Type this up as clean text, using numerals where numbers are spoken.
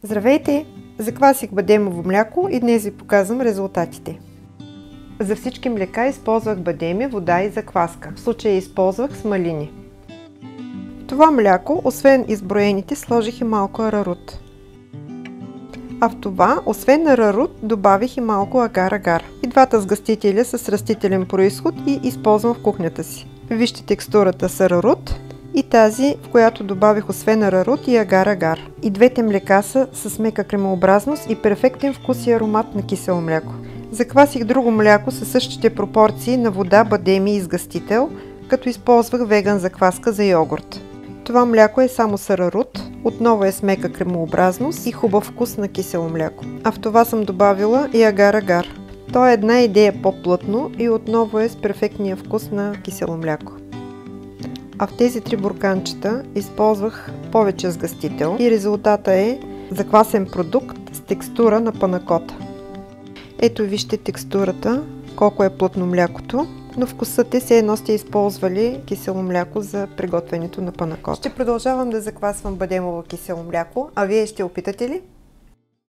Здравейте! Заквасих бадемово мляко и днес ви показвам резултатите. За всички млека използвах бадеми, вода и закваска. В случая използвах с малини. В това мляко, освен изброените, сложих и малко арарут. А в това, освен арарут, добавих и малко агар-агар. И двата сгъстителя са с растителен произход и използвам в кухнята си. Вижте текстурата с арарут и тази, в която добавих освен арарут и агар-агар. И двете млека са с мека кремообразност и перфектен вкус и аромат на кисело мляко. Заквасих друго мляко със същите пропорции на вода, бадеми и сгъстител, като използвах веган закваска за йогурт. Това мляко е само с арарут, отново е с мека кремообразност и хубав вкус на кисело мляко. А в това съм добавила и агар-агар. То е една идея по-плътно и отново е с перфектния вкус на кисело мляко. А в тези три бурканчета използвах повече сгъстител и резултата е заквасен продукт с текстура на панакота. Ето вижте текстурата, колко е плътно млякото, но вкусът е все едно сте използвали кисело мляко за приготвянето на панакота. Ще продължавам да заквасвам бадемово кисело мляко, а вие ще опитате ли?